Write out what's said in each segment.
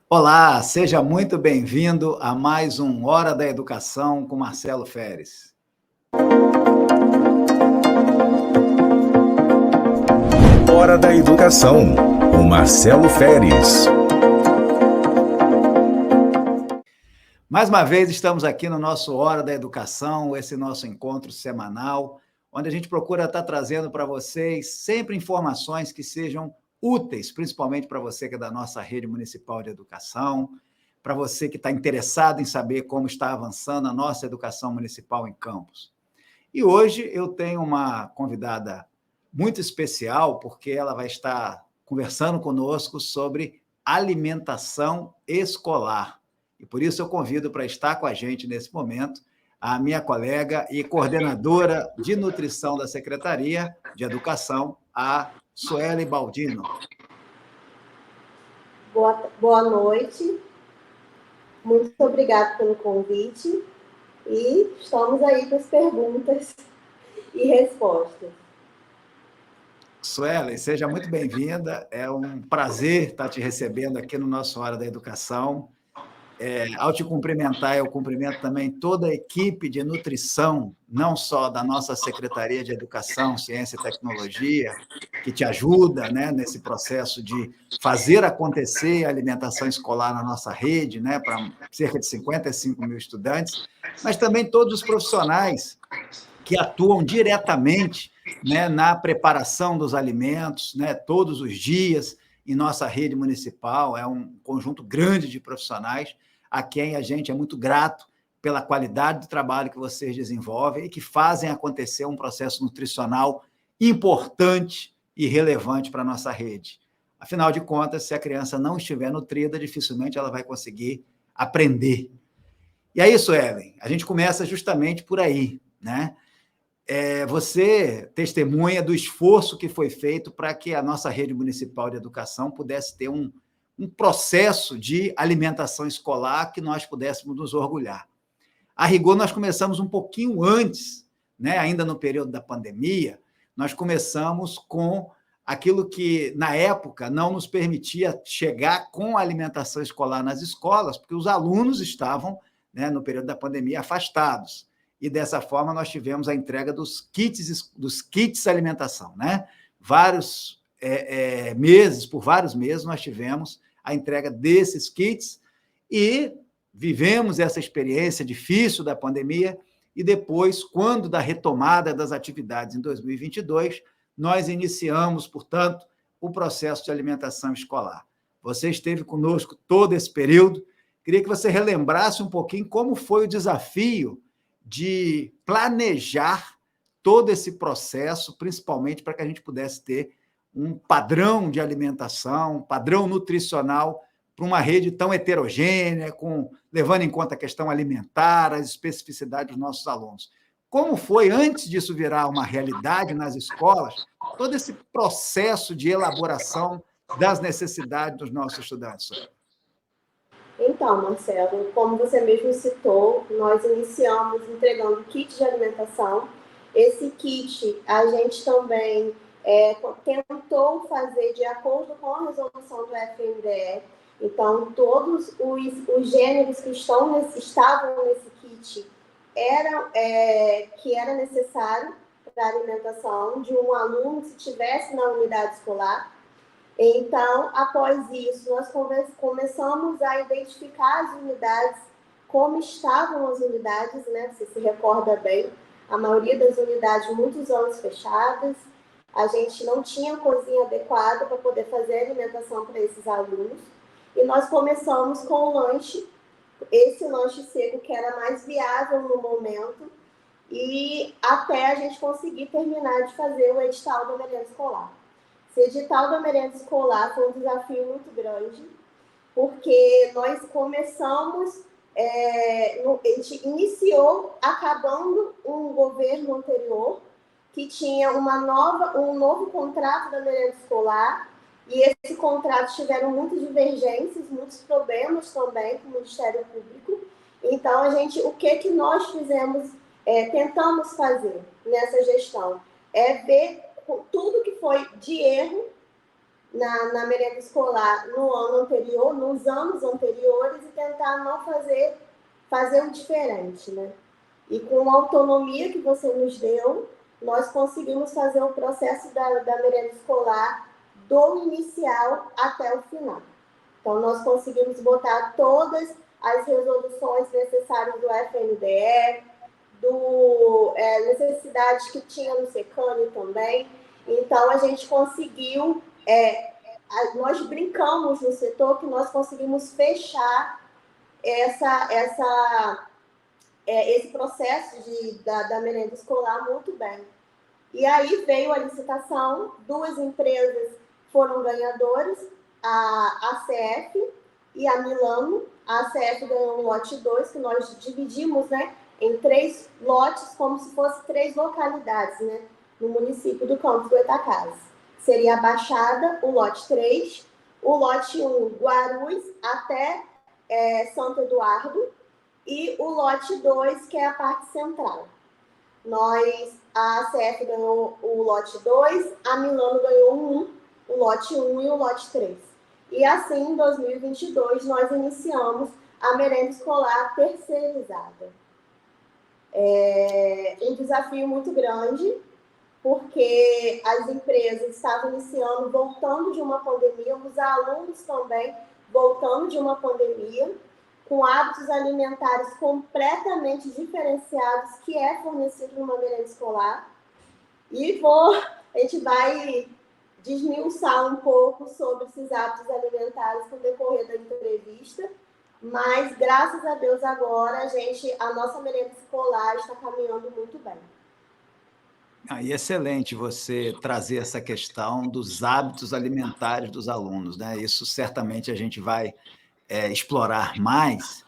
Olá, seja muito bem-vindo a mais um Hora da Educação com Marcelo Feres. Hora da Educação, com Marcelo Feres. Mais uma vez estamos aqui no nosso Hora da Educação, esse nosso encontro semanal, onde a gente procura estar trazendo para vocês sempre informações que sejam úteis, principalmente para você que é da nossa rede municipal de educação, para você que está interessado em saber como está avançando a nossa educação municipal em Campos. E hoje eu tenho uma convidada muito especial, porque ela vai estar conversando conosco sobre alimentação escolar. E por isso eu convido para estar com a gente nesse momento a minha colega e coordenadora de nutrição da Secretaria de Educação, a Sueli Baldino. Boa noite, muito obrigada pelo convite e estamos aí para as perguntas e respostas. Sueli, seja muito bem-vinda, é um prazer estar te recebendo aqui no nosso Hora da Educação. Ao te cumprimentar, eu cumprimento também toda a equipe de nutrição, não só da nossa Secretaria de Educação, Ciência e Tecnologia, que te ajuda, né, nesse processo de fazer acontecer a alimentação escolar na nossa rede, né, para cerca de 55 mil estudantes, mas também todos os profissionais que atuam diretamente, né, na preparação dos alimentos, né, todos os dias, em nossa rede municipal. É um conjunto grande de profissionais a quem a gente é muito grato pela qualidade do trabalho que vocês desenvolvem e que fazem acontecer um processo nutricional importante e relevante para a nossa rede. Afinal de contas, se a criança não estiver nutrida, dificilmente ela vai conseguir aprender. E é isso, Ellen. A gente começa justamente por aí, né? Você testemunha do esforço que foi feito para que a nossa rede municipal de educação pudesse ter um processo de alimentação escolar que nós pudéssemos nos orgulhar. A rigor, nós começamos um pouquinho antes, né, ainda no período da pandemia, nós começamos com aquilo que, na época, não nos permitia chegar com a alimentação escolar nas escolas, porque os alunos estavam, né, no período da pandemia, afastados. E, dessa forma, nós tivemos a entrega dos kits alimentação, né? Por vários meses, nós tivemos a entrega desses kits e vivemos essa experiência difícil da pandemia e depois, quando da retomada das atividades em 2022, nós iniciamos, portanto, o processo de alimentação escolar. Você esteve conosco todo esse período. Queria que você relembrasse um pouquinho como foi o desafio de planejar todo esse processo, principalmente para que a gente pudesse ter um padrão de alimentação, um padrão nutricional para uma rede tão heterogênea, levando em conta a questão alimentar, as especificidades dos nossos alunos. Como foi, antes disso virar uma realidade nas escolas, todo esse processo de elaboração das necessidades dos nossos estudantes? Então, Marcelo, como você mesmo citou, nós iniciamos entregando kit de alimentação. Esse kit a gente também tentou fazer de acordo com a resolução do FNDE. Então, todos os gêneros que estavam nesse kit que era necessário para a alimentação de um aluno que estivesse na unidade escolar. Então, após isso, nós começamos a identificar as unidades, como estavam as unidades, né? Você se recorda bem, a maioria das unidades, muitos anos fechadas, a gente não tinha cozinha adequada para poder fazer alimentação para esses alunos, e nós começamos com o lanche, esse lanche seco que era mais viável no momento, e até a gente conseguir terminar de fazer o edital da merenda escolar. Esse edital da merenda escolar foi um desafio muito grande, porque nós começamos, a gente iniciou acabando um governo anterior, que tinha um novo contrato da merenda escolar, e esse contrato tiveram muitas divergências, muitos problemas também com o Ministério Público. Então, o que nós fizemos, tentamos fazer nessa gestão? É ver tudo que foi de erro na merenda escolar no ano anterior, nos anos anteriores, e tentar não fazer o diferente, né? E com a autonomia que você nos deu, nós conseguimos fazer o processo da merenda escolar do inicial até o final. Então, nós conseguimos botar todas as resoluções necessárias do FNDE, necessidades que tinha no SECANI também. Então, a gente conseguiu, nós brincamos no setor que nós conseguimos fechar esse processo da merenda escolar muito bem. E aí veio a licitação, 2 empresas foram ganhadoras, a ACF e a Milano. A ACF ganhou um lote 2, que nós dividimos, né, em 3 lotes, como se fosse 3 localidades, né, no município do Campos Goytacazes. Seria a Baixada, o lote 3, o lote 1, Guarulhos, até Santo Eduardo, e o lote 2, que é a parte central. A ACF ganhou o lote 2, a Milano ganhou o lote 1 e o lote 3. E assim, em 2022, nós iniciamos a merenda escolar terceirizada. Um desafio muito grande, porque as empresas estavam iniciando, voltando de uma pandemia, os alunos também voltando de uma pandemia, com hábitos alimentares completamente diferenciados, que é fornecido numa merenda escolar. E a gente vai desmiuçar um pouco sobre esses hábitos alimentares no decorrer da entrevista, mas, graças a Deus, agora a nossa merenda escolar está caminhando muito bem. E excelente você trazer essa questão dos hábitos alimentares dos alunos, né? Isso certamente a gente vai explorar mais,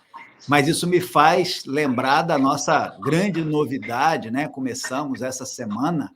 mas isso me faz lembrar da nossa grande novidade, né? Começamos essa semana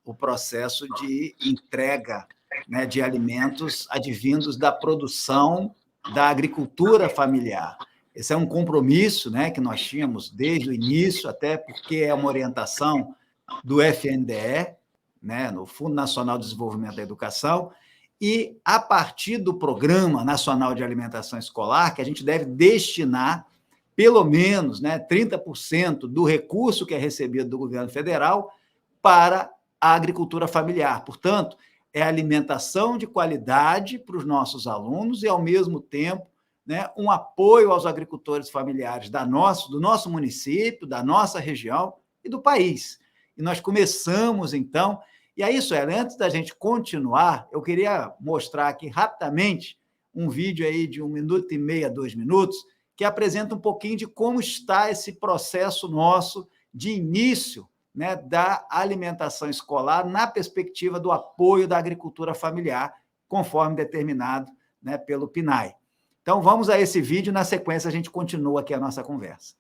o processo de entrega, né, de alimentos advindos da produção da agricultura familiar. Esse é um compromisso, né, que nós tínhamos desde o início, até porque é uma orientação do FNDE, né, no Fundo Nacional de Desenvolvimento da Educação, e a partir do Programa Nacional de Alimentação Escolar, que a gente deve destinar pelo menos, né, 30% do recurso que é recebido do governo federal para a agricultura familiar. Portanto, é alimentação de qualidade para os nossos alunos e, ao mesmo tempo, né, um apoio aos agricultores familiares do nosso município, da nossa região e do país. E nós começamos, então, e aí, Sueli, antes da gente continuar, eu queria mostrar aqui rapidamente um vídeo aí de 1 minuto e meio a 2 minutos, que apresenta um pouquinho de como está esse processo nosso de início, né, da alimentação escolar na perspectiva do apoio da agricultura familiar, conforme determinado, né, pelo PNAE. Então, vamos a esse vídeo, na sequência a gente continua aqui a nossa conversa.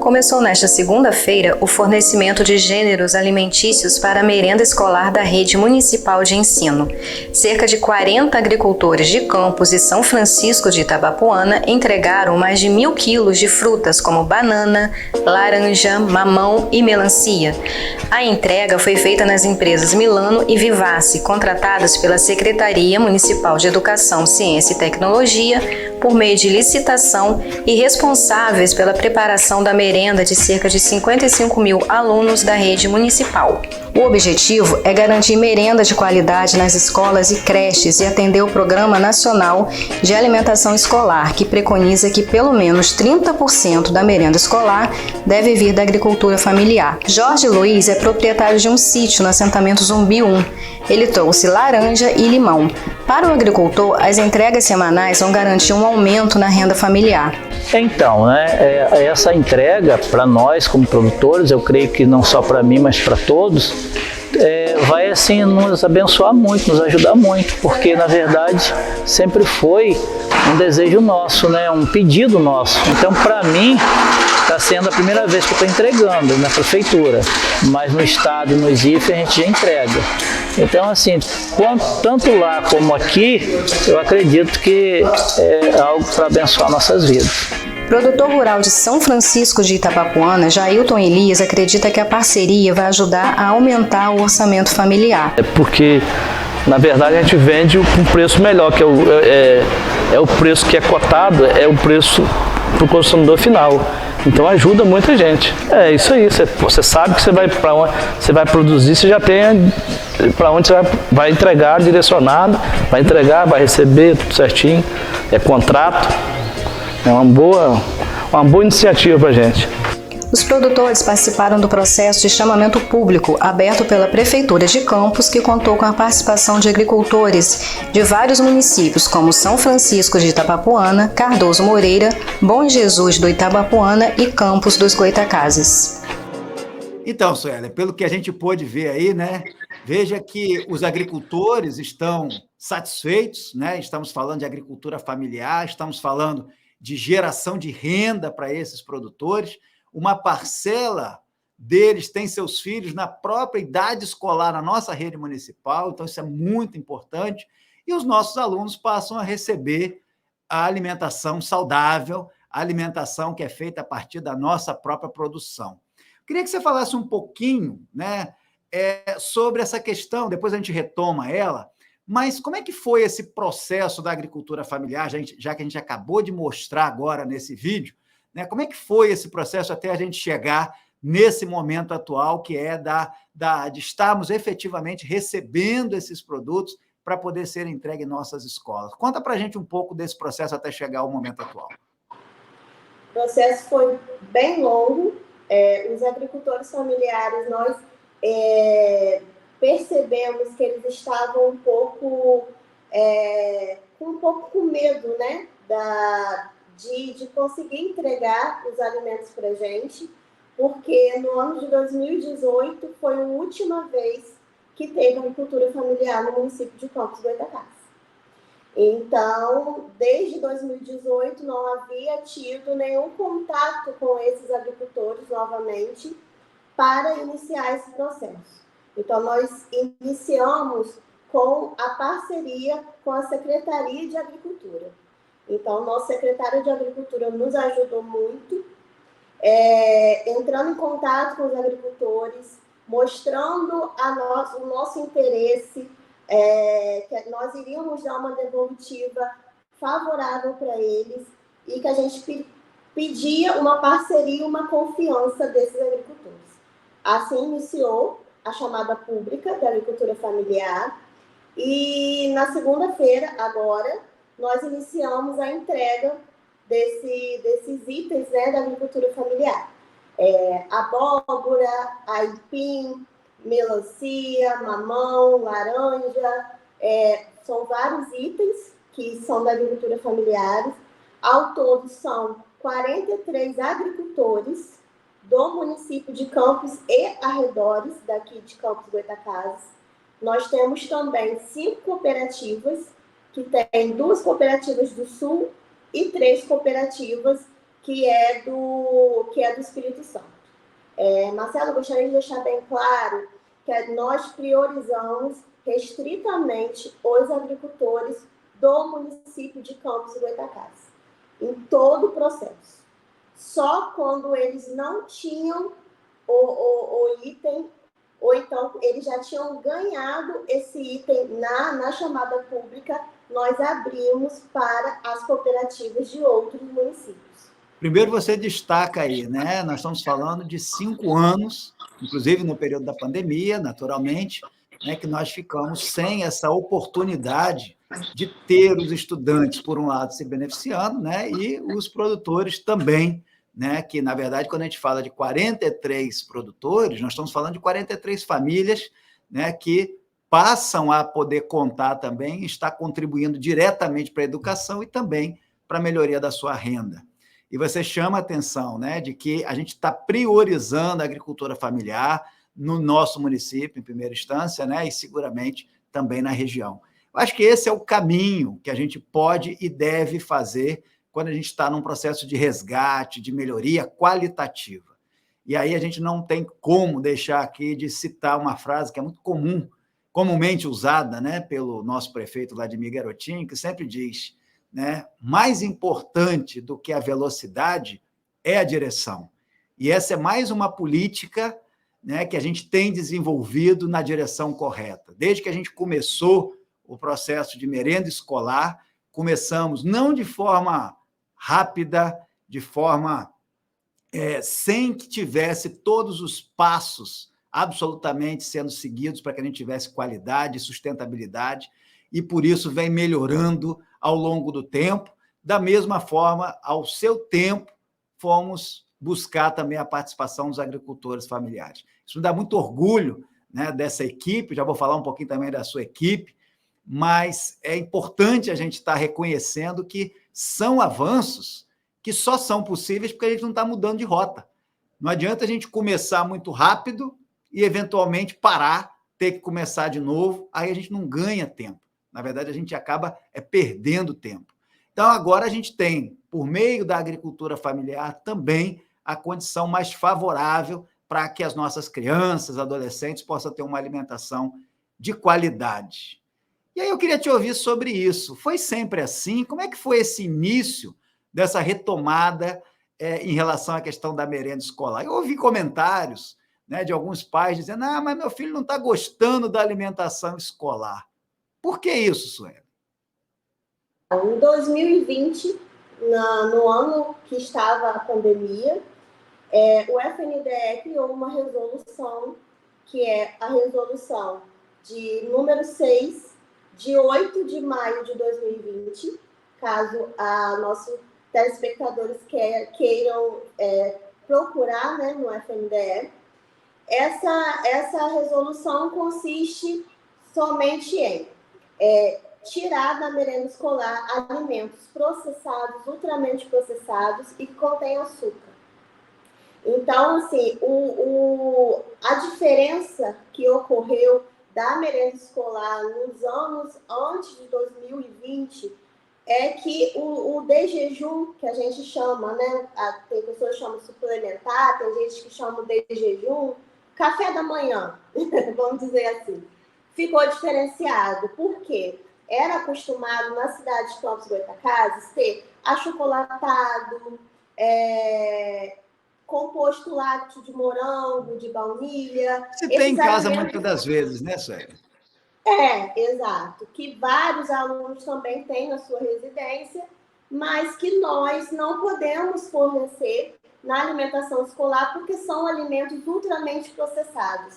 Começou nesta segunda-feira o fornecimento de gêneros alimentícios para a merenda escolar da Rede Municipal de Ensino. Cerca de 40 agricultores de Campos e São Francisco de Itabapoana entregaram mais de 1.000 quilos de frutas como banana, laranja, mamão e melancia. A entrega foi feita nas empresas Milano e Vivace, contratadas pela Secretaria Municipal de Educação, Ciência e Tecnologia, por meio de licitação e responsáveis pela preparação da merenda de cerca de 55 mil alunos da rede municipal. O objetivo é garantir merenda de qualidade nas escolas e creches e atender o Programa Nacional de Alimentação Escolar, que preconiza que pelo menos 30% da merenda escolar deve vir da agricultura familiar. Jorge Luiz é proprietário de um sítio no assentamento Zumbi 1. Ele trouxe laranja e limão. Para o agricultor, as entregas semanais vão garantir um aumento na renda familiar. Então, né, essa entrega para nós como produtores, eu creio que não só para mim, mas para todos, vai assim nos abençoar muito, nos ajudar muito, porque na verdade sempre foi um desejo nosso, né, um pedido nosso. Então, para mim, está sendo a primeira vez que eu estou entregando na prefeitura, mas no estado e no ISIF a gente já entrega. Então, assim, tanto lá como aqui, eu acredito que é algo para abençoar nossas vidas. Produtor rural de São Francisco de Itabapoana, Jailton Elias, acredita que a parceria vai ajudar a aumentar o orçamento familiar. É porque na verdade a gente vende com um preço melhor, que é o preço que é cotado, é o preço para o consumidor final. Então ajuda muita gente. É isso aí, você sabe que você vai para onde você vai produzir, você já tem para onde você vai entregar direcionado, vai entregar, vai receber tudo certinho, é contrato, é uma boa iniciativa para a gente. Os produtores participaram do processo de chamamento público aberto pela Prefeitura de Campos, que contou com a participação de agricultores de vários municípios, como São Francisco de Itabapoana, Cardoso Moreira, Bom Jesus do Itabapoana e Campos dos Goitacazes. Então, Suélia, pelo que a gente pôde ver aí, né, veja que os agricultores estão satisfeitos, né? Estamos falando de agricultura familiar, estamos falando de geração de renda para esses produtores. Uma parcela deles tem seus filhos na própria idade escolar na nossa rede municipal, então isso é muito importante, e os nossos alunos passam a receber a alimentação saudável, a alimentação que é feita a partir da nossa própria produção. Queria que você falasse um pouquinho, né, sobre essa questão, depois a gente retoma ela, mas como é que foi esse processo da agricultura familiar, já que a gente acabou de mostrar agora nesse vídeo, né, como é que foi esse processo até a gente chegar nesse momento atual, que é de estarmos efetivamente recebendo esses produtos para poder ser entregue em nossas escolas? Conta para a gente um pouco desse processo até chegar ao momento atual. O processo foi bem longo. Os agricultores familiares, nós percebemos que eles estavam um pouco com medo, né, de conseguir entregar os alimentos para a gente, porque no ano de 2018 foi a última vez que teve agricultura familiar no município de Campos dos Goitacazes. Então, desde 2018, não havia tido nenhum contato com esses agricultores novamente para iniciar esse processo. Então, nós iniciamos com a parceria com a Secretaria de Agricultura. Então, nosso secretário de Agricultura nos ajudou muito, entrando em contato com os agricultores, mostrando o nosso interesse, que nós iríamos dar uma devolutiva favorável para eles e que a gente pedia uma parceria, uma confiança desses agricultores. Assim iniciou a chamada pública da agricultura familiar e na segunda-feira, agora, nós iniciamos a entrega desses itens, né, da agricultura familiar. Abóbora, aipim, melancia, mamão, laranja, são vários itens que são da agricultura familiar. Ao todo, são 43 agricultores do município de Campos e arredores, daqui de Campos dos Goitacazes. Nós temos também 5 cooperativas, que tem 2 cooperativas do Sul e 3 cooperativas que é do Espírito Santo. Marcelo, eu gostaria de deixar bem claro que nós priorizamos restritamente os agricultores do município de Campos dos Goitacazes, em todo o processo. Só quando eles não tinham o item, ou então eles já tinham ganhado esse item na chamada pública, nós abrimos para as cooperativas de outros municípios. Primeiro, você destaca aí, né? Nós estamos falando de 5 anos, inclusive no período da pandemia, naturalmente, né, que nós ficamos sem essa oportunidade de ter os estudantes, por um lado, se beneficiando, né, e os produtores também, né, que, na verdade, quando a gente fala de 43 produtores, nós estamos falando de 43 famílias, né, que passam a poder contar também, estar contribuindo diretamente para a educação e também para a melhoria da sua renda. E você chama a atenção, né, de que a gente está priorizando a agricultura familiar no nosso município, em primeira instância, né, e seguramente também na região. Eu acho que esse é o caminho que a gente pode e deve fazer quando a gente está num processo de resgate, de melhoria qualitativa. E aí a gente não tem como deixar aqui de citar uma frase que é muito comumente usada, né, pelo nosso prefeito Vladimir Garotinho, que sempre diz, né, mais importante do que a velocidade é a direção. E essa é mais uma política, né, que a gente tem desenvolvido na direção correta. Desde que a gente começou o processo de merenda escolar. Começamos não de forma rápida, de forma sem que tivesse todos os passos absolutamente sendo seguidos para que a gente tivesse qualidade e sustentabilidade, e por isso vem melhorando ao longo do tempo. Da mesma forma, ao seu tempo, fomos buscar também a participação dos agricultores familiares. Isso me dá muito orgulho, né, dessa equipe, já vou falar um pouquinho também da sua equipe, mas é importante a gente estar reconhecendo que são avanços que só são possíveis porque a gente não está mudando de rota. Não adianta a gente começar muito rápido e, eventualmente, parar, ter que começar de novo, aí a gente não ganha tempo. Na verdade, a gente acaba perdendo tempo. Então, agora a gente tem, por meio da agricultura familiar, também a condição mais favorável para que as nossas crianças, adolescentes, possam ter uma alimentação de qualidade. E aí eu queria te ouvir sobre isso. Foi sempre assim? Como é que foi esse início dessa retomada em relação à questão da merenda escolar? Eu ouvi comentários, né, de alguns pais dizendo: mas meu filho não está gostando da alimentação escolar. Por que isso, Sueli? Em 2020, no ano que estava a pandemia, o FNDE criou uma resolução, que é a resolução de número 6, de 8 de maio de 2020, caso nossos telespectadores queiram procurar, né, no FNDE. Essa resolução consiste somente em tirar da merenda escolar alimentos processados, ultramente processados e que contêm açúcar. Então, assim, a diferença que ocorreu da merenda escolar nos anos antes de 2020 é que o de jejum, que a gente chama, né? Tem pessoas que chamam suplementar, tem gente que chama de jejum, café da manhã, vamos dizer assim, ficou diferenciado. Por quê? Era acostumado na cidade de Campos Goytacazes ter achocolatado, composto lácteo de morango, de baunilha. Você tem em casa muitas das vezes, né, Sueli? Exato. Que vários alunos também têm na sua residência, mas que nós não podemos fornecer na alimentação escolar porque são alimentos ultramente processados.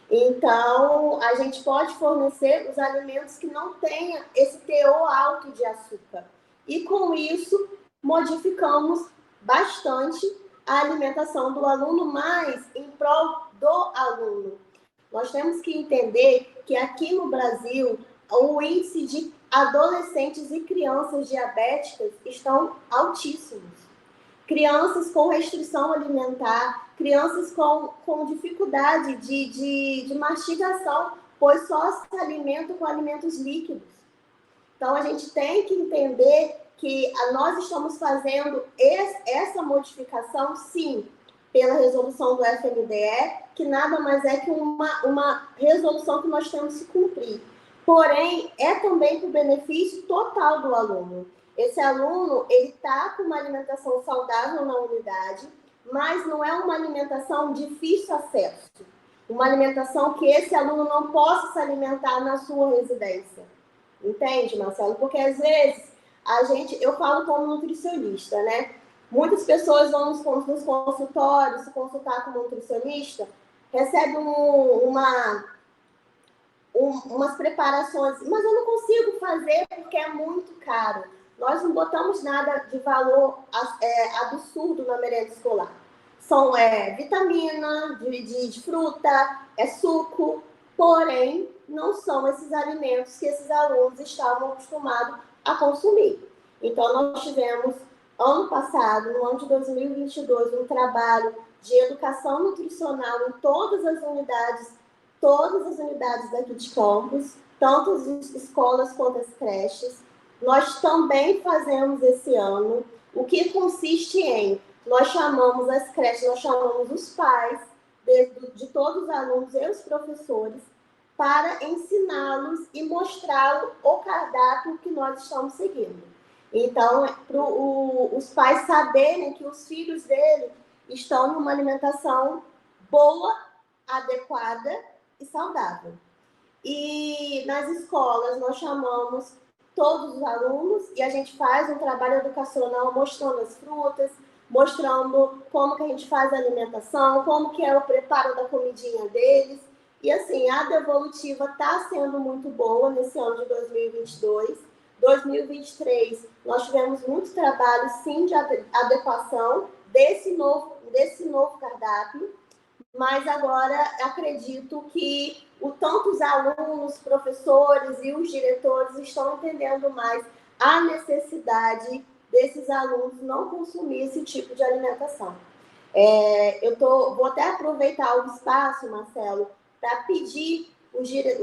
Então, a gente pode fornecer os alimentos que não tenham esse teor alto de açúcar. E, com isso, modificamos bastante a alimentação do aluno, mas em prol do aluno. Nós temos que entender que aqui no Brasil, o índice de adolescentes e crianças diabéticas estão altíssimos. Crianças com restrição alimentar, crianças com dificuldade de mastigação, pois só se alimentam com alimentos líquidos. Então, a gente tem que entender que nós estamos fazendo essa modificação, sim, pela resolução do FNDE, que nada mais é que uma resolução que nós temos que cumprir. Porém, é também para o benefício total do aluno. Esse aluno, ele está com uma alimentação saudável na unidade, mas não é uma alimentação de difícil acesso. Uma alimentação que esse aluno não possa se alimentar na sua residência. Entende, Marcelo? Porque, às vezes, eu falo como nutricionista, né? Muitas pessoas vão nos consultórios se consultar com um nutricionista, recebem umas preparações, mas eu não consigo fazer porque é muito caro. Nós não botamos nada de valor absurdo na merenda escolar. São vitamina, de fruta, suco, porém, não são esses alimentos que esses alunos estavam acostumados a consumir. Então, nós tivemos, ano passado, no ano de 2022, um trabalho de educação nutricional em todas as unidades daqui de Campos, tanto as escolas quanto as creches. Nós também fazemos esse ano, o que consiste em, nós chamamos as creches, nós chamamos os pais de todos os alunos e os professores para ensiná-los e mostrá-los o cardápio que nós estamos seguindo. Então, para os pais saberem que os filhos dele estão numa alimentação boa, adequada e saudável. E nas escolas nós chamamos todos os alunos e a gente faz um trabalho educacional mostrando as frutas, mostrando como que a gente faz a alimentação, como que é o preparo da comidinha deles. E assim, a Devolutiva está sendo muito boa nesse ano de 2022. 2023, nós tivemos muito trabalho, sim, de adequação desse novo cardápio, mas agora acredito que tanto os alunos, professores e os diretores estão entendendo mais a necessidade desses alunos não consumir esse tipo de alimentação. Vou até aproveitar o espaço, Marcelo, para pedir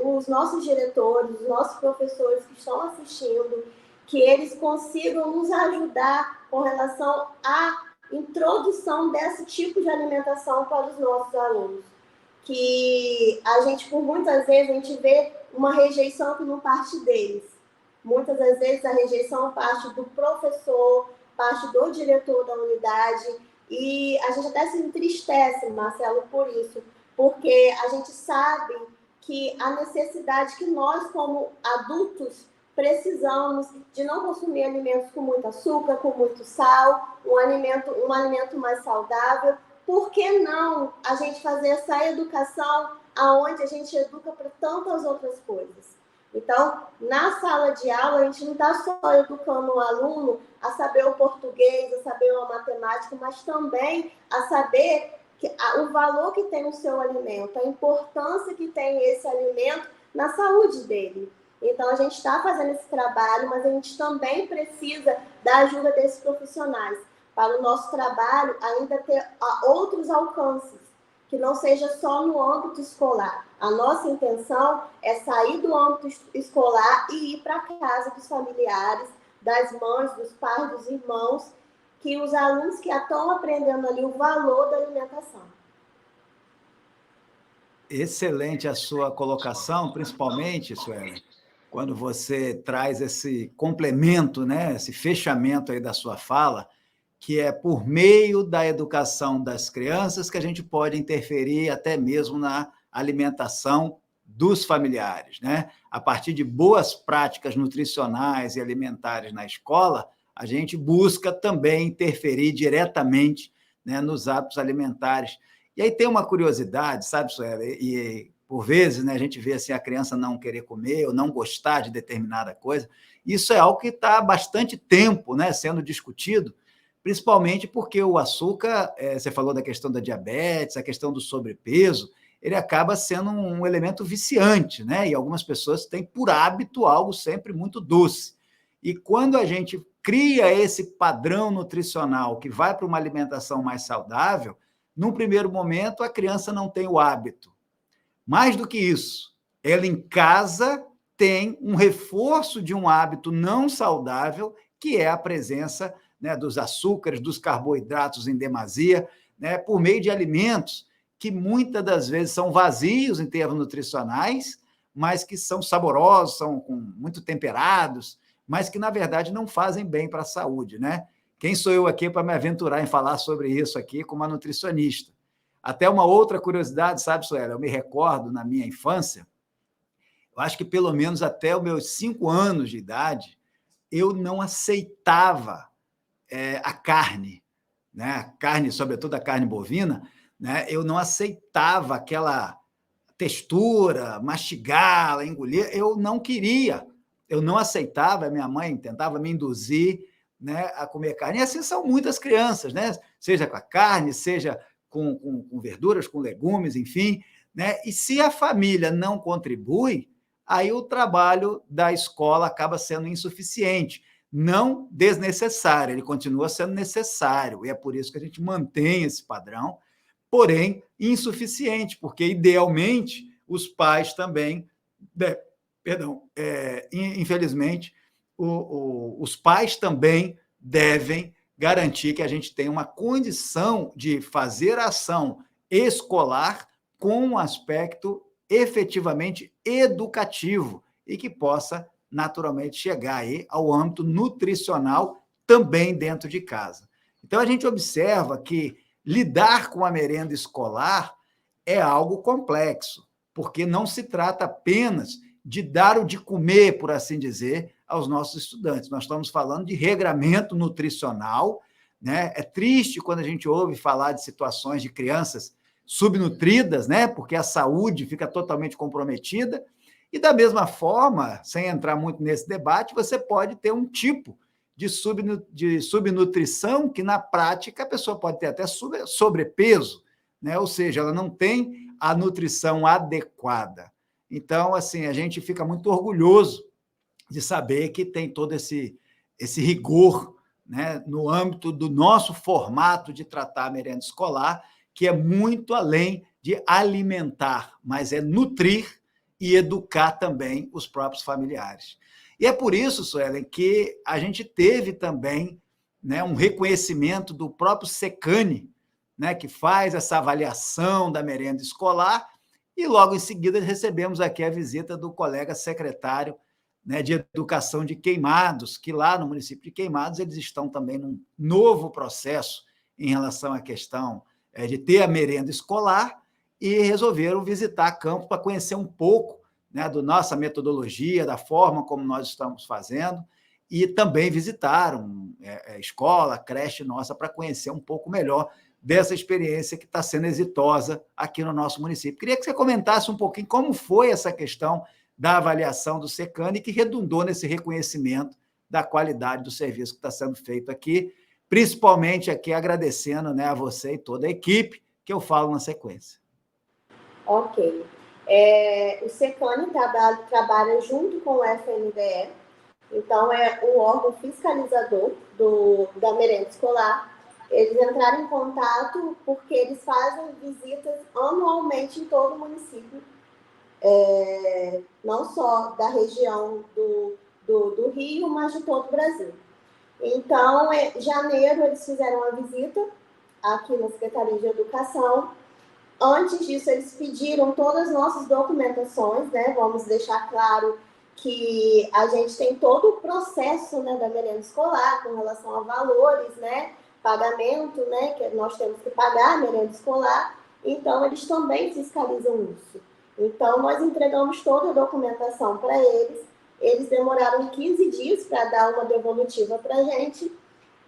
os nossos diretores, os nossos professores que estão assistindo, que eles consigam nos ajudar com relação à introdução desse tipo de alimentação para os nossos alunos. Que a gente, por muitas vezes, a gente vê uma rejeição que não parte deles. Muitas das vezes a rejeição parte do professor, parte do diretor da unidade, e a gente até se entristece, Marcelo, por isso, porque a gente sabe que a necessidade que nós, como adultos, precisamos de não consumir alimentos com muito açúcar, com muito sal, um alimento mais saudável. Por que não a gente fazer essa educação aonde a gente educa para tantas outras coisas? Então, na sala de aula, a gente não está só educando o aluno a saber o português, a saber a matemática, mas também a saber o valor que tem o seu alimento, a importância que tem esse alimento na saúde dele. Então, a gente está fazendo esse trabalho, mas a gente também precisa da ajuda desses profissionais para o nosso trabalho ainda ter outros alcances, que não seja só no âmbito escolar. A nossa intenção é sair do âmbito escolar e ir para a casa dos familiares, das mães, dos pais, dos irmãos, que os alunos que estão aprendendo ali o valor da alimentação. Excelente a sua colocação, principalmente, Sueli, quando você traz esse complemento, né, esse fechamento aí da sua fala, que é por meio da educação das crianças que a gente pode interferir até mesmo na alimentação dos familiares, né? A partir de boas práticas nutricionais e alimentares na escola, a gente busca também interferir diretamente, né, nos hábitos alimentares. E aí tem uma curiosidade, sabe, Sueli? E por vezes, né, a gente vê assim, a criança não querer comer ou não gostar de determinada coisa. Isso é algo que está há bastante tempo, né, sendo discutido, principalmente porque o açúcar, você falou da questão da diabetes, a questão do sobrepeso, ele acaba sendo um elemento viciante, né? E algumas pessoas têm por hábito algo sempre muito doce. E quando a gente cria esse padrão nutricional que vai para uma alimentação mais saudável, num primeiro momento a criança não tem o hábito. Mais do que isso, ela em casa tem um reforço de um hábito não saudável, que é a presença, né, dos açúcares, dos carboidratos em demasia, né, por meio de alimentos que muitas das vezes são vazios em termos nutricionais, mas que são saborosos, são muito temperados, mas que, na verdade, não fazem bem para a saúde, né? Quem sou eu aqui para me aventurar em falar sobre isso aqui como uma nutricionista? Até uma outra curiosidade, sabe, Sueli? Eu me recordo, na minha infância, eu acho que pelo menos até os meus 5 anos de idade, eu não aceitava a carne, né? A carne, sobretudo a carne bovina, né? Eu não aceitava aquela textura, mastigá-la, engolir, eu não queria, eu não aceitava, minha mãe tentava me induzir, né, a comer carne, e assim são muitas crianças, né? Seja com a carne, seja com verduras, com legumes, enfim, né? E se a família não contribui, aí o trabalho da escola acaba sendo insuficiente, não desnecessário, ele continua sendo necessário, e é por isso que a gente mantém esse padrão, porém insuficiente, porque idealmente os pais também, infelizmente, os pais também devem garantir que a gente tenha uma condição de fazer a ação escolar com um aspecto efetivamente educativo e que possa naturalmente chegar aí ao âmbito nutricional também dentro de casa. Então, a gente observa que lidar com a merenda escolar é algo complexo, porque não se trata apenas de dar o de comer, por assim dizer, aos nossos estudantes. Nós estamos falando de regramento nutricional, né? É triste quando a gente ouve falar de situações de crianças subnutridas, né? Porque a saúde fica totalmente comprometida. E, da mesma forma, sem entrar muito nesse debate, você pode ter um tipo de subnutrição que, na prática, a pessoa pode ter até sobrepeso, né? Ou seja, ela não tem a nutrição adequada. Então, assim, a gente fica muito orgulhoso de saber que tem todo esse rigor, né, no âmbito do nosso formato de tratar a merenda escolar, que é muito além de alimentar, mas é nutrir e educar também os próprios familiares. E é por isso, Suelen, que a gente teve também, né, um reconhecimento do próprio Secane, né, que faz essa avaliação da merenda escolar, e logo em seguida recebemos aqui a visita do colega secretário, né, de Educação de Queimados, que lá no município de Queimados eles estão também num novo processo em relação à questão de ter a merenda escolar, e resolveram visitar campo para conhecer um pouco, né, da nossa metodologia, da forma como nós estamos fazendo, e também visitaram escola, creche nossa, para conhecer um pouco melhor dessa experiência que está sendo exitosa aqui no nosso município. Queria que você comentasse um pouquinho como foi essa questão da avaliação do Secane, que redundou nesse reconhecimento da qualidade do serviço que está sendo feito aqui, principalmente aqui agradecendo, né, a você e toda a equipe, que eu falo na sequência. Ok. O Secane trabalha junto com o FNDE, então é o órgão fiscalizador da merenda escolar. Eles entraram em contato porque eles fazem visitas anualmente em todo o município, não só da região do Rio, mas de todo o Brasil. Então, em janeiro, eles fizeram uma visita aqui na Secretaria de Educação. Antes disso, eles pediram todas as nossas documentações, né? Vamos deixar claro que a gente tem todo o processo, né, da merenda escolar com relação a valores, né, pagamento, né, que nós temos que pagar a merenda escolar. Então, eles também fiscalizam isso. Então, nós entregamos toda a documentação para eles. Eles demoraram 15 dias para dar uma devolutiva para a gente.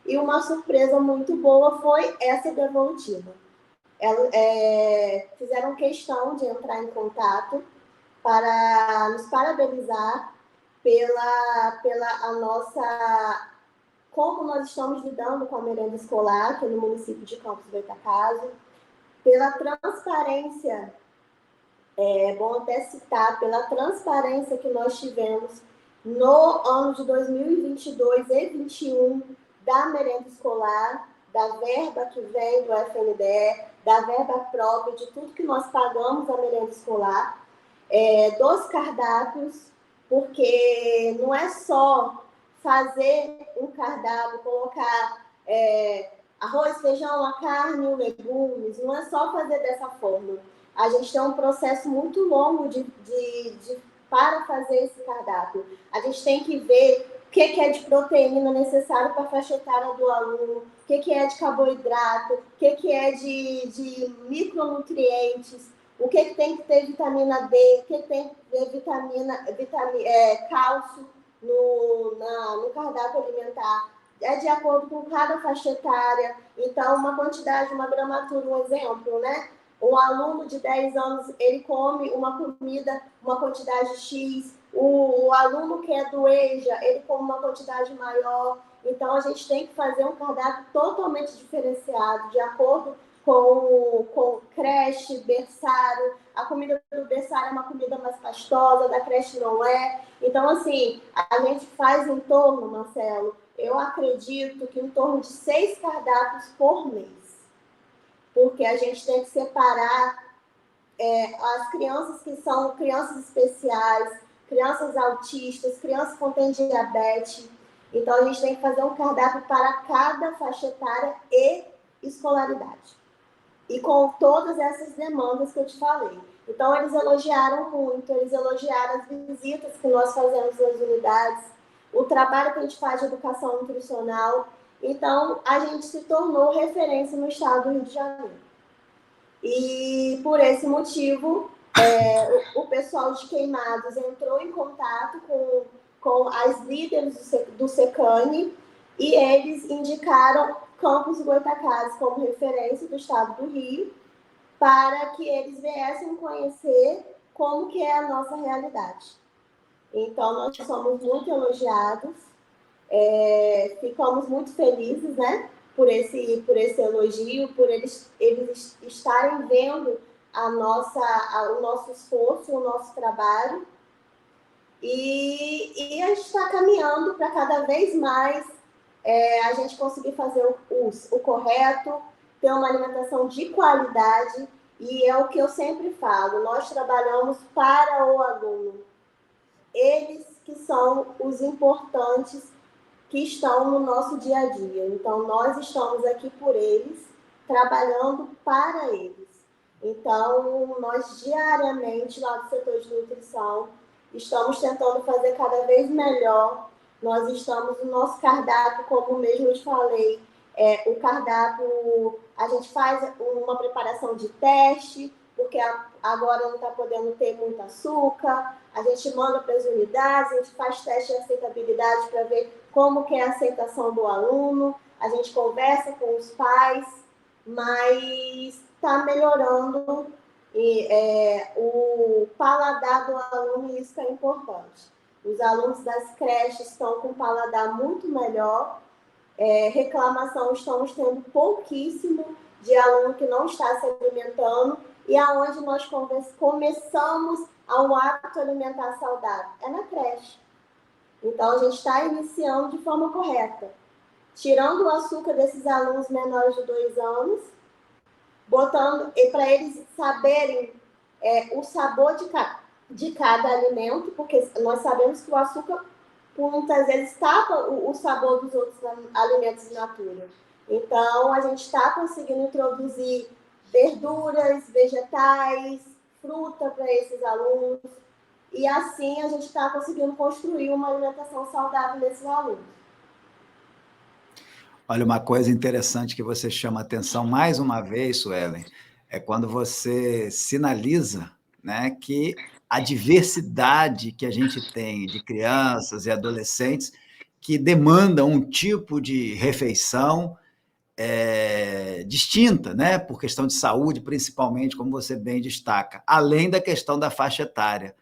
E uma surpresa muito boa foi essa devolutiva. Fizeram questão de entrar em contato para nos parabenizar pela nossa... como nós estamos lidando com a merenda escolar aqui no município de Campos do Goytacazes, pela transparência, é bom até citar, pela transparência que nós tivemos no ano de 2022 e 2021 da merenda escolar, da verba que vem do FNDE, da verba própria, de tudo que nós pagamos a merenda escolar, dos cardápios, porque não é só fazer um cardápio, colocar arroz, feijão, a carne, legumes, não é só fazer dessa forma. A gente tem um processo muito longo para fazer esse cardápio. A gente tem que ver o que é de proteína necessário para a faixa etária do aluno, o que é de carboidrato, o que é de micronutrientes, o que tem que ter vitamina D, o que tem que ter cálcio no cardápio alimentar. É de acordo com cada faixa etária. Então, uma quantidade, uma gramatura, um exemplo, né? Um aluno de 10 anos, ele come uma comida, uma quantidade X. O aluno que é do EJA, ele come uma quantidade maior. Então, a gente tem que fazer um cardápio totalmente diferenciado, de acordo com creche, berçário. A comida do berçário é uma comida mais pastosa, da creche não é. Então, assim, a gente faz em torno, Marcelo, eu acredito que em torno de 6 cardápios por mês. Porque a gente tem que separar as crianças que são crianças especiais, crianças autistas, crianças que têm diabetes. Então, a gente tem que fazer um cardápio para cada faixa etária e escolaridade. E com todas essas demandas que eu te falei. Então, eles elogiaram muito, eles elogiaram as visitas que nós fazemos nas unidades, o trabalho que a gente faz de educação nutricional. Então, a gente se tornou referência no estado do Rio de Janeiro. E, por esse motivo, o pessoal de Queimados entrou em contato com as líderes do SECANI e eles indicaram Campos Goytacazes como referência do estado do Rio para que eles viessem conhecer como que é a nossa realidade. Então, nós somos muito elogiados, ficamos muito felizes, né, por esse elogio, por eles estarem vendo o nosso esforço, o nosso trabalho, e a gente está caminhando para cada vez mais a gente conseguir fazer o correto, ter uma alimentação de qualidade, e é o que eu sempre falo, nós trabalhamos para o aluno. Eles que são os importantes que estão no nosso dia a dia. Então, nós estamos aqui por eles, trabalhando para eles. Então, nós diariamente, lá do setor de nutrição, estamos tentando fazer cada vez melhor. Nós estamos no nosso cardápio, como mesmo eu te falei, o cardápio, a gente faz uma preparação de teste, porque agora não está podendo ter muito açúcar, a gente manda para as unidades, a gente faz teste de aceitabilidade para ver como que é a aceitação do aluno, a gente conversa com os pais, mas está melhorando o paladar do aluno, e isso é importante. Os alunos das creches estão com um paladar muito melhor, reclamação estamos tendo pouquíssimo de aluno que não está se alimentando, e aonde nós começamos a um hábito alimentar saudável? É na creche. Então, a gente está iniciando de forma correta, tirando o açúcar desses alunos menores de 2 anos, botando para eles saberem o sabor de cada alimento, porque nós sabemos que o açúcar, muitas vezes, tapa o sabor dos outros alimentos in natura. Então, a gente está conseguindo introduzir verduras, vegetais, fruta para esses alunos, e assim a gente está conseguindo construir uma alimentação saudável nesses alunos. Olha, uma coisa interessante que você chama a atenção mais uma vez, Suelen, é quando você sinaliza, né, que a diversidade que a gente tem de crianças e adolescentes que demandam um tipo de refeição distinta, né, por questão de saúde, principalmente, como você bem destaca, além da questão da faixa etária.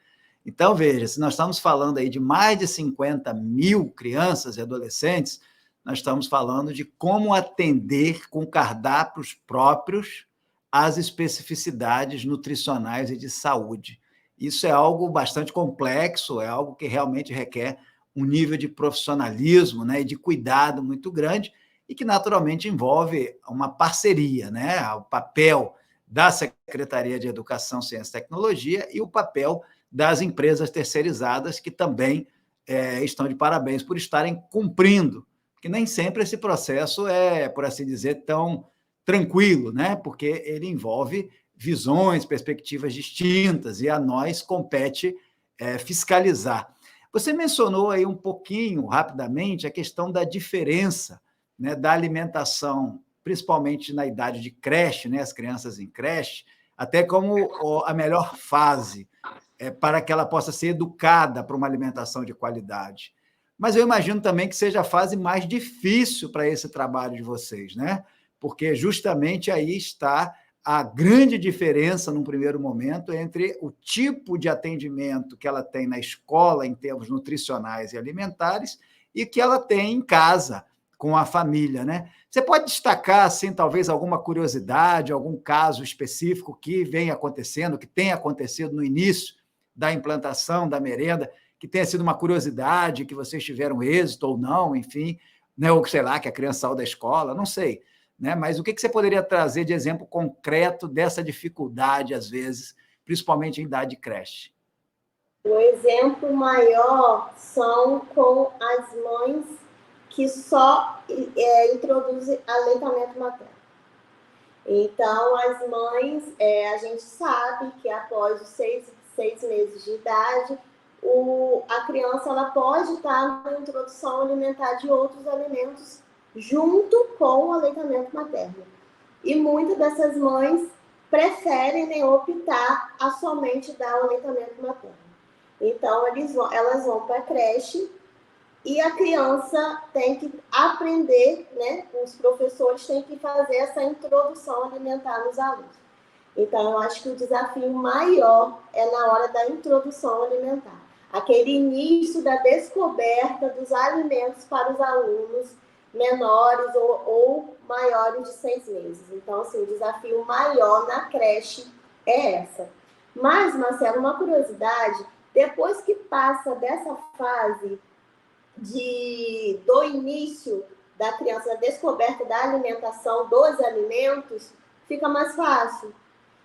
Então, veja, se nós estamos falando aí de mais de 50 mil crianças e adolescentes, nós estamos falando de como atender com cardápios próprios às especificidades nutricionais e de saúde. Isso é algo bastante complexo, é algo que realmente requer um nível de profissionalismo, né, e de cuidado muito grande, e que naturalmente envolve uma parceria, né, o papel da Secretaria de Educação, Ciência e Tecnologia e o papel das empresas terceirizadas, que também estão de parabéns por estarem cumprindo, porque nem sempre esse processo é, por assim dizer, tão tranquilo, né? Porque ele envolve visões, perspectivas distintas, e a nós compete fiscalizar. Você mencionou aí um pouquinho, rapidamente, a questão da diferença, né, da alimentação, principalmente na idade de creche, né, as crianças em creche, até como a melhor fase para que ela possa ser educada para uma alimentação de qualidade. Mas eu imagino também que seja a fase mais difícil para esse trabalho de vocês, né? Porque justamente aí está a grande diferença, num primeiro momento, entre o tipo de atendimento que ela tem na escola, em termos nutricionais e alimentares, e que ela tem em casa, com a família, né? Você pode destacar, assim, talvez alguma curiosidade, algum caso específico que vem acontecendo, que tenha acontecido no início da implantação da merenda, que tenha sido uma curiosidade, que vocês tiveram êxito ou não, enfim, né? Ou sei lá, que a criança saiu da escola, não sei, né? Mas o que você poderia trazer de exemplo concreto dessa dificuldade, às vezes, principalmente em idade de creche? O exemplo maior são com as mães que só introduzem aleitamento materno. Então, as mães, a gente sabe que após os 6 meses de idade, a criança ela pode estar na introdução alimentar de outros alimentos junto com o aleitamento materno. E muitas dessas mães preferem, né, optar a somente dar o aleitamento materno. Então, elas vão para a creche e a criança tem que aprender, né? Os professores têm que fazer essa introdução alimentar nos alunos. Então, eu acho que o desafio maior é na hora da introdução alimentar. Aquele início da descoberta dos alimentos para os alunos menores ou maiores de 6 meses. Então, assim, o desafio maior na creche é essa. Mas, Marcelo, uma curiosidade, depois que passa dessa fase do início da criança, da descoberta da alimentação, dos alimentos, fica mais fácil.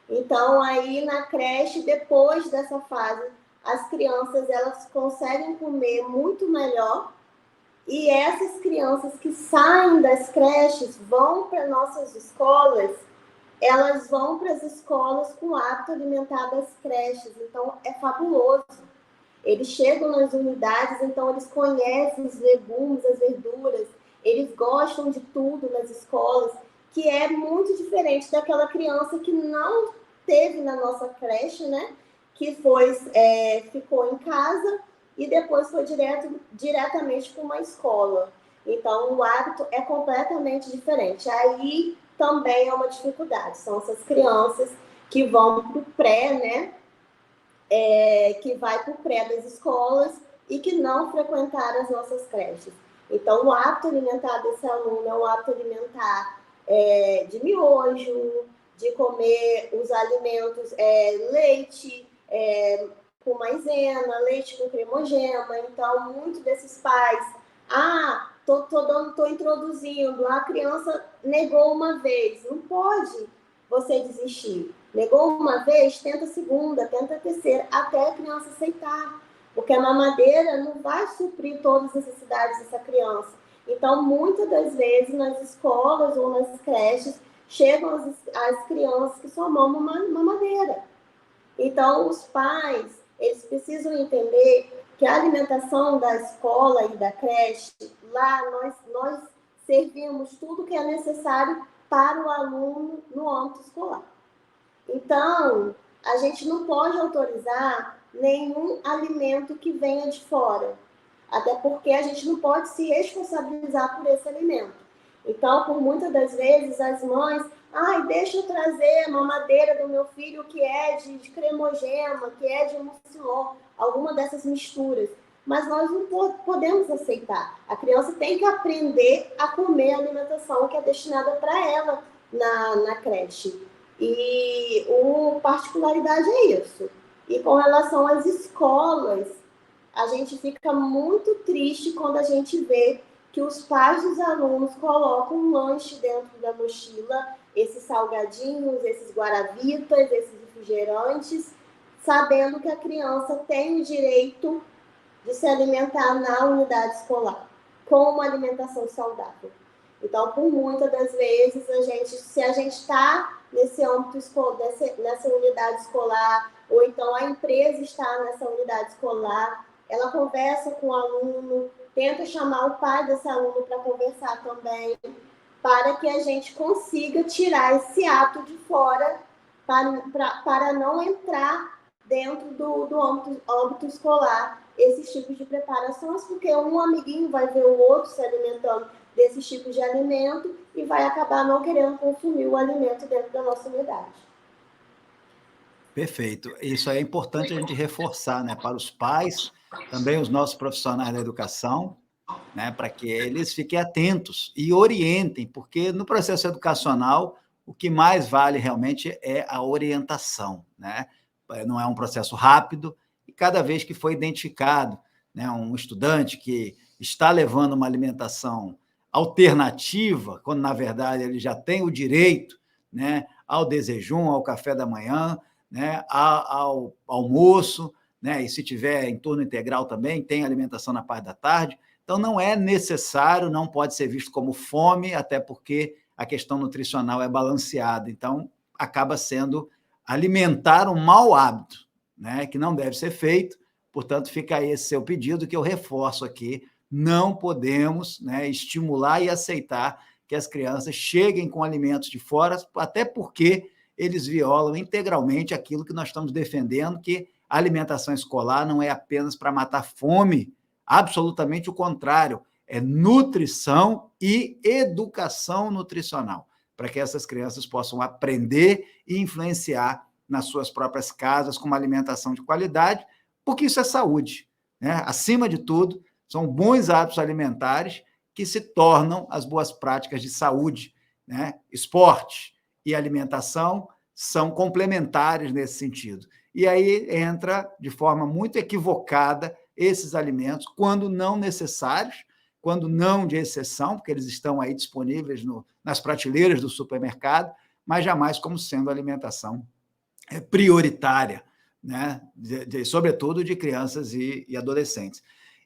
Então, aí na creche, depois dessa fase, as crianças elas conseguem comer muito melhor. E essas crianças que saem das creches, vão para nossas escolas, elas vão para as escolas com o hábito alimentar das creches. Então, é fabuloso. Eles chegam nas unidades, então eles conhecem os legumes, as verduras, eles gostam de tudo nas escolas, que é muito diferente daquela criança que não teve na nossa creche, né? Que ficou em casa e depois foi diretamente para uma escola. Então, o hábito é completamente diferente. Aí também é uma dificuldade. São essas crianças que vão para o pré, né? Que vai para o pré das escolas e que não frequentaram as nossas creches. Então, o hábito alimentar desse aluno é um hábito alimentar de miojo, de comer os alimentos, leite com maisena, leite com cremogema. Então, muitos desses pais, tô introduzindo, a criança negou uma vez, não pode você desistir. Negou uma vez, tenta a segunda, tenta a terceira, até a criança aceitar. Porque a mamadeira não vai suprir todas as necessidades dessa criança. Então, muitas das vezes, nas escolas ou nas creches, chegam as crianças que só mamam mamadeira. Então, os pais, eles precisam entender que a alimentação da escola e da creche, lá nós servimos tudo que é necessário para o aluno no âmbito escolar. Então, a gente não pode autorizar nenhum alimento que venha de fora, até porque a gente não pode se responsabilizar por esse alimento. Então, por muitas das vezes, as mães, deixa eu trazer a mamadeira do meu filho que é de cremogema, que é de mucilon, alguma dessas misturas. Mas nós não podemos aceitar. A criança tem que aprender a comer a alimentação que é destinada para ela na creche. E a particularidade é isso. E com relação às escolas, a gente fica muito triste quando a gente vê que os pais dos alunos colocam um lanche dentro da mochila, esses salgadinhos, esses guaravitas, esses refrigerantes, sabendo que a criança tem o direito de se alimentar na unidade escolar, com uma alimentação saudável. Então, por muitas das vezes, se a gente está nesse âmbito nessa unidade escolar, ou então a empresa está nessa unidade escolar, ela conversa com o aluno, tenta chamar o pai desse aluno para conversar também, para que a gente consiga tirar esse ato de fora, para não entrar dentro do âmbito escolar esses tipos de preparações, porque um amiguinho vai ver o outro se alimentando desses tipos de alimento e vai acabar não querendo consumir o alimento dentro da nossa unidade. Perfeito. Isso é importante a gente reforçar, né, para os pais, também os nossos profissionais da educação, né, para que eles fiquem atentos e orientem, porque no processo educacional o que mais vale realmente é a orientação, né? Não é um processo rápido, e cada vez que foi identificado, né, um estudante que está levando uma alimentação alternativa, quando na verdade ele já tem o direito, né, ao desjejum, ao café da manhã, né, ao almoço, né, e se tiver em turno integral também, tem alimentação na parte da tarde. Então, não é necessário, não pode ser visto como fome, até porque a questão nutricional é balanceada. Então, acaba sendo alimentar um mau hábito, né, que não deve ser feito. Portanto, fica aí esse seu pedido, que eu reforço aqui. Não podemos, né, estimular e aceitar que as crianças cheguem com alimentos de fora, até porque eles violam integralmente aquilo que nós estamos defendendo, que a alimentação escolar não é apenas para matar fome, absolutamente o contrário, é nutrição e educação nutricional, para que essas crianças possam aprender e influenciar nas suas próprias casas com uma alimentação de qualidade, porque isso é saúde, né? Acima de tudo, são bons hábitos alimentares que se tornam as boas práticas de saúde, né? Esporte e alimentação são complementares nesse sentido. E aí entra de forma muito equivocada esses alimentos, quando não necessários, quando não de exceção, porque eles estão aí disponíveis nas prateleiras do supermercado, mas jamais como sendo alimentação prioritária, né? Sobretudo de crianças e adolescentes.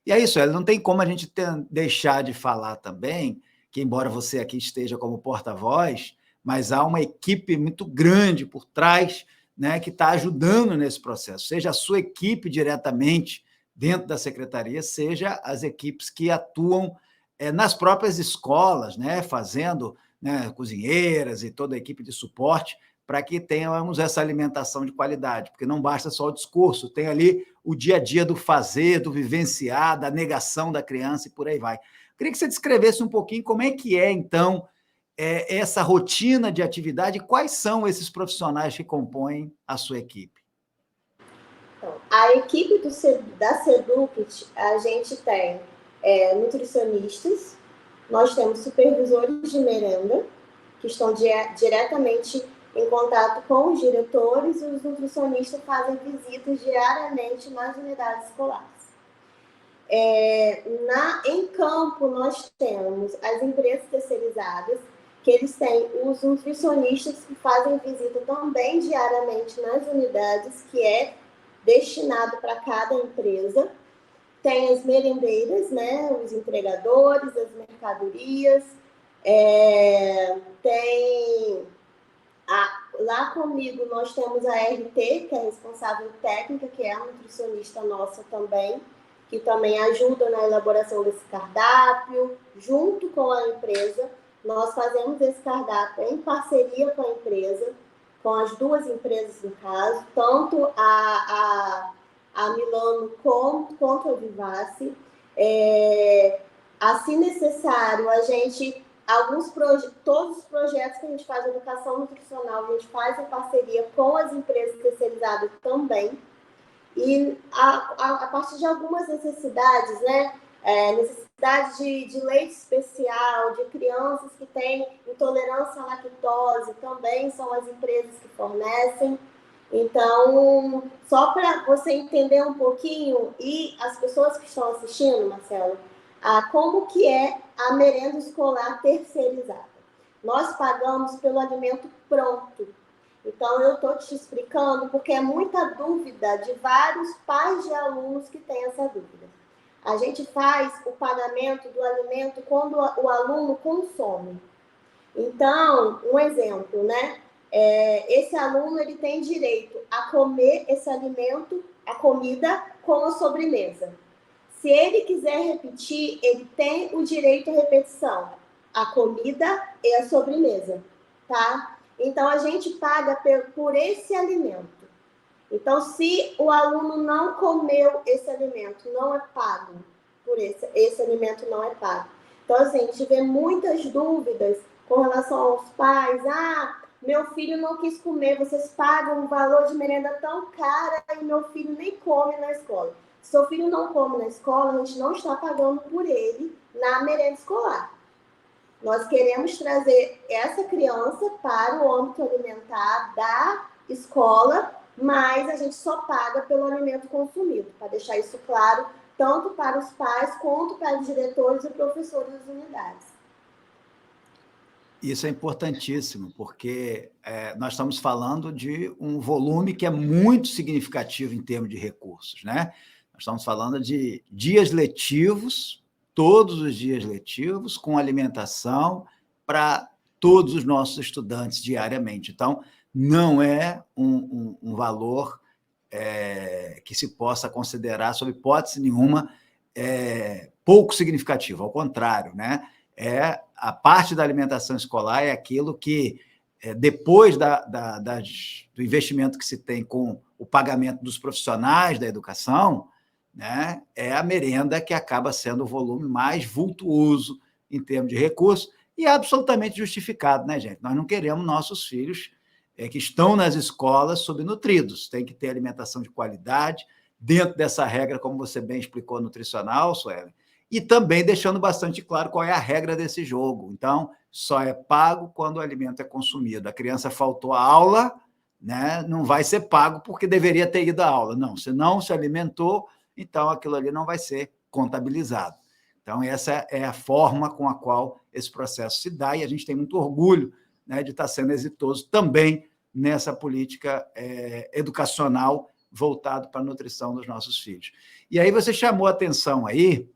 E é isso, não tem como a gente deixar de falar também, que embora você aqui esteja como porta-voz, mas há uma equipe muito grande por trás, né, que está ajudando nesse processo, seja a sua equipe diretamente dentro da secretaria, seja as equipes que atuam nas próprias escolas, né, fazendo, né, cozinheiras e toda a equipe de suporte, para que tenhamos essa alimentação de qualidade, porque não basta só o discurso, tem ali o dia a dia do fazer, do vivenciar, da negação da criança e por aí vai. Queria que você descrevesse um pouquinho como é que então, essa rotina de atividade, e quais são esses profissionais que compõem a sua equipe. Então, a equipe da Seduct, a gente tem nutricionistas, nós temos supervisores de merenda, que estão diretamente em contato com os diretores, e os nutricionistas fazem visitas diariamente nas unidades escolares. Em campo, nós temos as empresas terceirizadas, que eles têm os nutricionistas que fazem visita também diariamente nas unidades, que é destinado para cada empresa. Tem as merendeiras, né, os entregadores, as mercadorias, lá comigo nós temos a RT, que é a responsável técnica, que é a nutricionista nossa também, que também ajuda na elaboração desse cardápio, junto com a empresa. Nós fazemos esse cardápio em parceria com a empresa, com as duas empresas no caso, tanto a Milano quanto a Vivace. Assim necessário, a gente... todos os projetos que a gente faz de educação nutricional, a gente faz em parceria com as empresas terceirizadas também. E a partir de algumas necessidades, né? Necessidade de leite especial, de crianças que têm intolerância à lactose, também são as empresas que fornecem. Então, só para você entender um pouquinho, e as pessoas que estão assistindo, Marcelo, como que é a merenda escolar terceirizada. Nós pagamos pelo alimento pronto. Então, eu estou te explicando porque é muita dúvida de vários pais de alunos que têm essa dúvida. A gente faz o pagamento do alimento quando o aluno consome. Então, um exemplo, né? Esse aluno ele tem direito a comer esse alimento, a comida, com a sobremesa. Se ele quiser repetir, ele tem o direito à repetição, a comida e a sobremesa, tá? Então, a gente paga por esse alimento. Então, se o aluno não comeu esse alimento, não é pago. Por esse alimento não é pago. Então, assim, a gente vê muitas dúvidas com relação aos pais. Meu filho não quis comer, vocês pagam um valor de merenda tão cara e meu filho nem come na escola. Se seu filho não come na escola, a gente não está pagando por ele na merenda escolar. Nós queremos trazer essa criança para o âmbito alimentar da escola, mas a gente só paga pelo alimento consumido, para deixar isso claro, tanto para os pais quanto para os diretores e professores das unidades. Isso é importantíssimo, porque nós estamos falando de um volume que é muito significativo em termos de recursos, né? Nós estamos falando de dias letivos, todos os dias letivos, com alimentação para todos os nossos estudantes diariamente. Então, não é um valor que se possa considerar, sob hipótese nenhuma, pouco significativo. Ao contrário, né? A parte da alimentação escolar é aquilo que depois do investimento que se tem com o pagamento dos profissionais da educação, né, é a merenda que acaba sendo o volume mais vultuoso em termos de recursos, e é absolutamente justificado, né, gente? Nós não queremos nossos filhos que estão nas escolas subnutridos, tem que ter alimentação de qualidade, dentro dessa regra, como você bem explicou, nutricional, Suelen, e também deixando bastante claro qual é a regra desse jogo. Então, só é pago quando o alimento é consumido. A criança faltou à aula, né, não vai ser pago porque deveria ter ido à aula. Não, se não se alimentou, então aquilo ali não vai ser contabilizado. Então, essa é a forma com a qual esse processo se dá, e a gente tem muito orgulho, né, de estar sendo exitoso também nessa política educacional voltado para a nutrição dos nossos filhos. E aí você chamou a atenção aí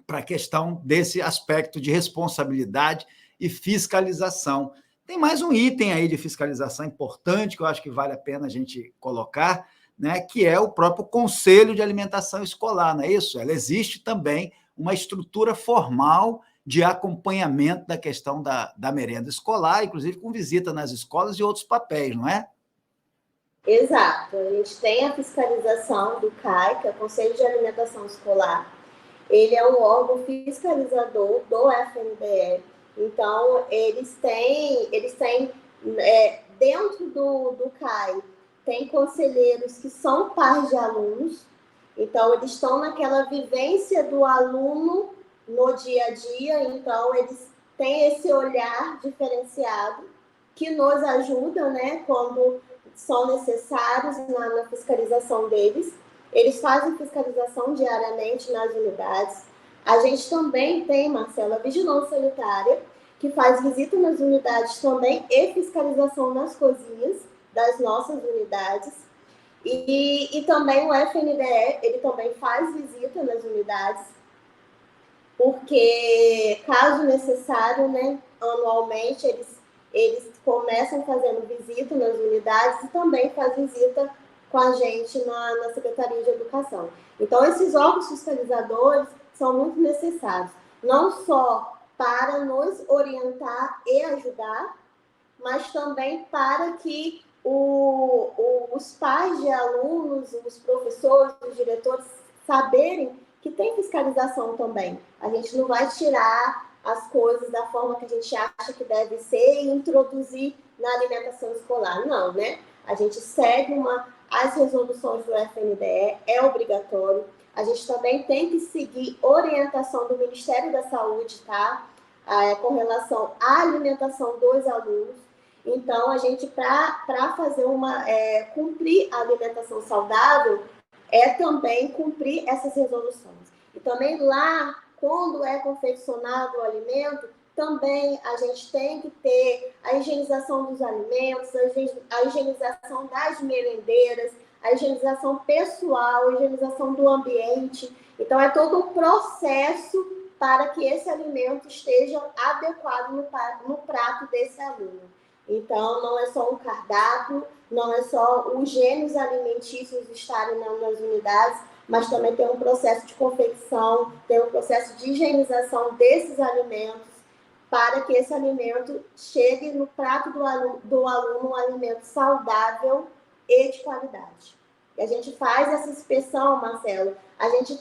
para a questão desse aspecto de responsabilidade e fiscalização. Tem mais um item aí de fiscalização importante que eu acho que vale a pena a gente colocar, né, que é o próprio Conselho de Alimentação Escolar, não é isso? Ela existe também uma estrutura formal de acompanhamento da questão da merenda escolar, inclusive com visita nas escolas e outros papéis, não é? Exato. A gente tem a fiscalização do CAE, que é o Conselho de Alimentação Escolar. Ele é um órgão fiscalizador do FNDE. Então, eles têm dentro do CAE, tem conselheiros que são pais de alunos. Então, eles estão naquela vivência do aluno no dia a dia. Então, eles têm esse olhar diferenciado que nos ajuda, né, quando são necessários na fiscalização deles. Eles fazem fiscalização diariamente nas unidades. A gente também tem, Marcela, a vigilância sanitária, que faz visita nas unidades também e fiscalização nas cozinhas das nossas unidades. E também o FNDE, ele também faz visita nas unidades, porque, caso necessário, né, anualmente, eles começam fazendo visita nas unidades e também fazem visita com a gente na Secretaria de Educação. Então, esses órgãos fiscalizadores são muito necessários, não só para nos orientar e ajudar, mas também para que os pais de alunos, os professores, os diretores saberem que tem fiscalização também. A gente não vai tirar as coisas da forma que a gente acha que deve ser e introduzir na alimentação escolar. Não, né? A gente segue as resoluções do FNDE, é obrigatório. A gente também tem que seguir orientação do Ministério da Saúde, tá? Com relação à alimentação dos alunos. Então, a gente, para fazer cumprir a alimentação saudável, é também cumprir essas resoluções. E também lá, quando é confeccionado o alimento, também a gente tem que ter a higienização dos alimentos, a higienização das merendeiras, a higienização pessoal, a higienização do ambiente. Então, é todo um processo para que esse alimento esteja adequado no prato desse aluno. Então, não é só um cardápio, não é só os gêneros alimentícios estarem nas unidades, mas também tem um processo de confecção, tem um processo de higienização desses alimentos, para que esse alimento chegue no prato do aluno um alimento saudável e de qualidade. E a gente faz essa inspeção, Marcelo, a gente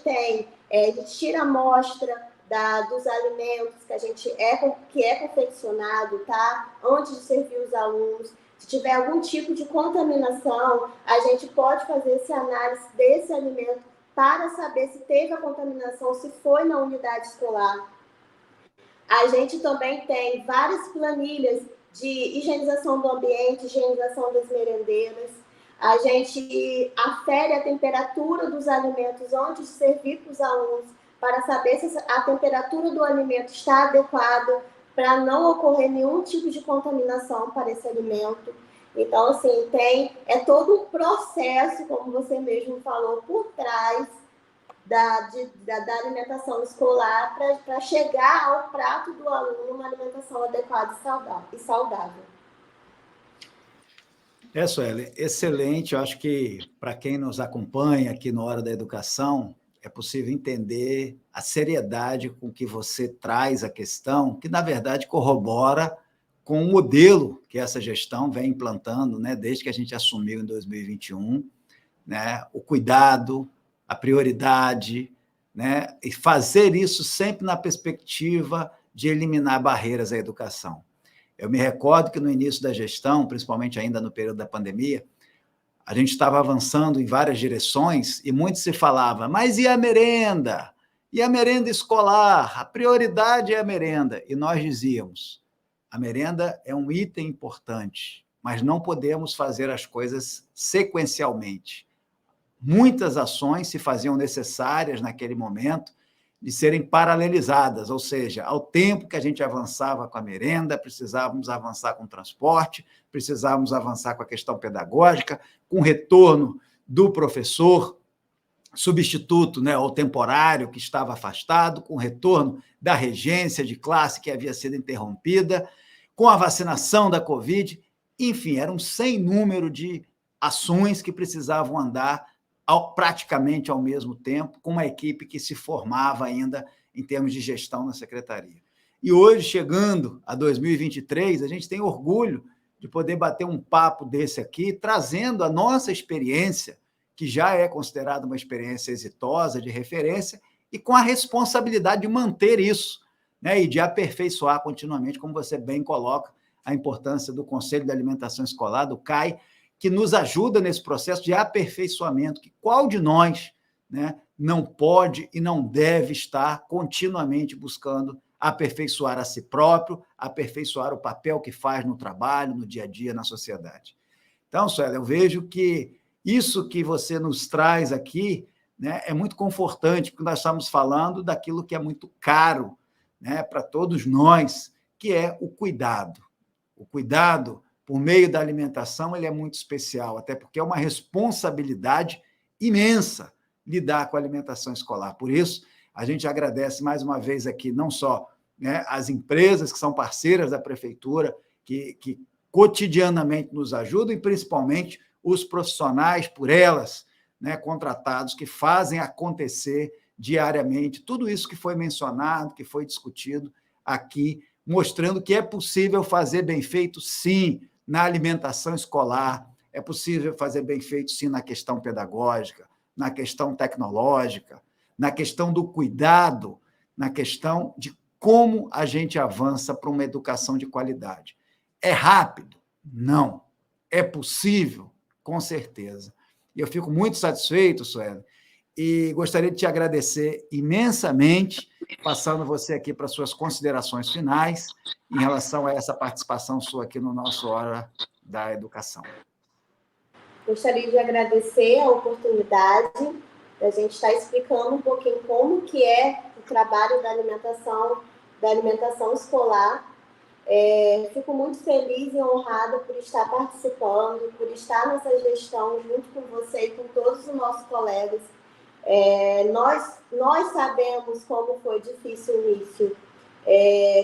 tira a amostra dos alimentos que é confeccionado, tá? Antes de servir os alunos. Se tiver algum tipo de contaminação, a gente pode fazer essa análise desse alimento para saber se teve a contaminação, se foi na unidade escolar. A gente também tem várias planilhas de higienização do ambiente, higienização das merendeiras. A gente afere a temperatura dos alimentos antes de servir para os alunos, para saber se a temperatura do alimento está adequada, para não ocorrer nenhum tipo de contaminação para esse alimento. Então, assim, é todo um processo, como você mesmo falou, por trás da alimentação escolar para chegar ao prato do aluno uma alimentação adequada e saudável. Sueli, excelente. Eu acho que, para quem nos acompanha aqui no Hora da Educação, é possível entender a seriedade com que você traz a questão, que, na verdade, corrobora com o modelo que essa gestão vem implantando, né, desde que a gente assumiu em 2021, né, o cuidado, a prioridade, né, e fazer isso sempre na perspectiva de eliminar barreiras à educação. Eu me recordo que no início da gestão, principalmente ainda no período da pandemia, a gente estava avançando em várias direções e muito se falava, mas e a merenda? E a merenda escolar? A prioridade é a merenda. E nós dizíamos, a merenda é um item importante, mas não podemos fazer as coisas sequencialmente. Muitas ações se faziam necessárias naquele momento de serem paralelizadas, ou seja, ao tempo que a gente avançava com a merenda, precisávamos avançar com o transporte, precisávamos avançar com a questão pedagógica, com o retorno do professor substituto, né, ou temporário que estava afastado, com o retorno da regência de classe que havia sido interrompida, com a vacinação da Covid, enfim, era um sem número de ações que precisavam andar praticamente ao mesmo tempo, com uma equipe que se formava ainda em termos de gestão na secretaria. E hoje, chegando a 2023, a gente tem orgulho de poder bater um papo desse aqui, trazendo a nossa experiência, que já é considerada uma experiência exitosa, de referência, e com a responsabilidade de manter isso, né, e de aperfeiçoar continuamente, como você bem coloca, a importância do Conselho de Alimentação Escolar, do CAI, que nos ajuda nesse processo de aperfeiçoamento, que qual de nós, né, não pode e não deve estar continuamente buscando aperfeiçoar a si próprio, aperfeiçoar o papel que faz no trabalho, no dia a dia, na sociedade. Então, Sueli, eu vejo que isso que você nos traz aqui, né, é muito confortante, porque nós estamos falando daquilo que é muito caro, né, para todos nós, que é o cuidado. O cuidado, por meio da alimentação, ele é muito especial, até porque é uma responsabilidade imensa lidar com a alimentação escolar. Por isso, a gente agradece mais uma vez aqui, não só, né, as empresas que são parceiras da prefeitura, que cotidianamente nos ajudam, e principalmente os profissionais por elas, né, contratados, que fazem acontecer diariamente tudo isso que foi mencionado, que foi discutido aqui, mostrando que é possível fazer bem feito, sim, na alimentação escolar, é possível fazer bem feito, sim, na questão pedagógica, na questão tecnológica, na questão do cuidado, na questão de como a gente avança para uma educação de qualidade. É rápido? Não. É possível? Com certeza. E eu fico muito satisfeito, Sueli, e gostaria de te agradecer imensamente, passando você aqui para suas considerações finais em relação a essa participação sua aqui no nosso Hora da Educação. Gostaria de agradecer a oportunidade da gente estar explicando um pouquinho como que é o trabalho da alimentação escolar. Fico muito feliz e honrada por estar participando, por estar nessa gestão junto com você e com todos os nossos colegas. Nós sabemos como foi difícil o início,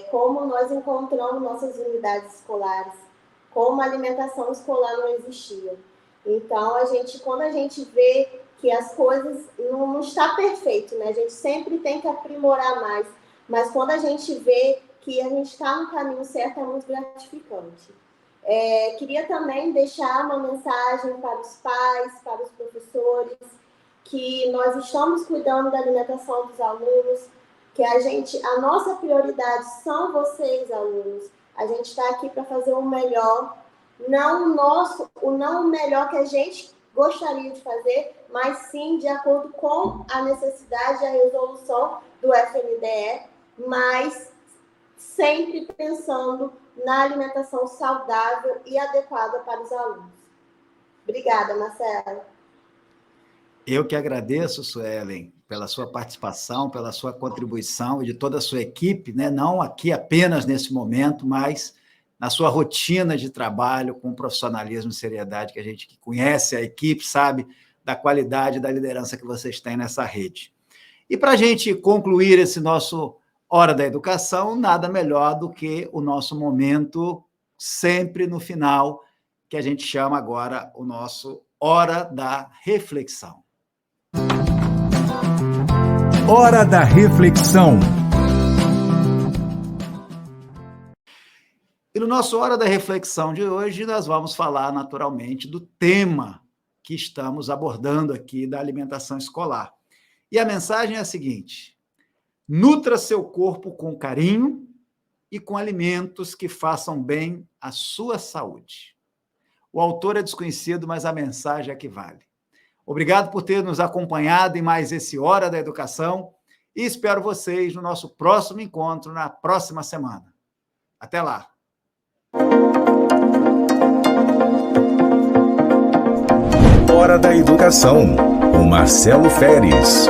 como nós encontramos nossas unidades escolares, como a alimentação escolar não existia. Então, quando a gente vê que as coisas não está perfeito, né? A gente sempre tem que aprimorar mais, mas quando a gente vê que a gente está no caminho certo, é muito gratificante. Queria também deixar uma mensagem para os pais, para os professores, que nós estamos cuidando da alimentação dos alunos, que a nossa prioridade são vocês, alunos. A gente está aqui para fazer o melhor, não o melhor que a gente gostaria de fazer, mas sim de acordo com a necessidade e a resolução do FNDE, mas sempre pensando na alimentação saudável e adequada para os alunos. Obrigada, Marcelo. Eu que agradeço, Suelen, pela sua participação, pela sua contribuição e de toda a sua equipe, né? Não aqui apenas nesse momento, mas na sua rotina de trabalho com profissionalismo e seriedade, que a gente que conhece a equipe sabe da qualidade da liderança que vocês têm nessa rede. E para a gente concluir esse nosso Hora da Educação, nada melhor do que o nosso momento, sempre no final, que a gente chama agora o nosso Hora da Reflexão. Hora da Reflexão. E no nosso Hora da Reflexão de hoje, nós vamos falar naturalmente do tema que estamos abordando aqui da alimentação escolar. E a mensagem é a seguinte: nutra seu corpo com carinho e com alimentos que façam bem à sua saúde. O autor é desconhecido, mas a mensagem é que vale. Obrigado por ter nos acompanhado em mais esse Hora da Educação e espero vocês no nosso próximo encontro na próxima semana. Até lá! Hora da Educação, com Marcelo Feres.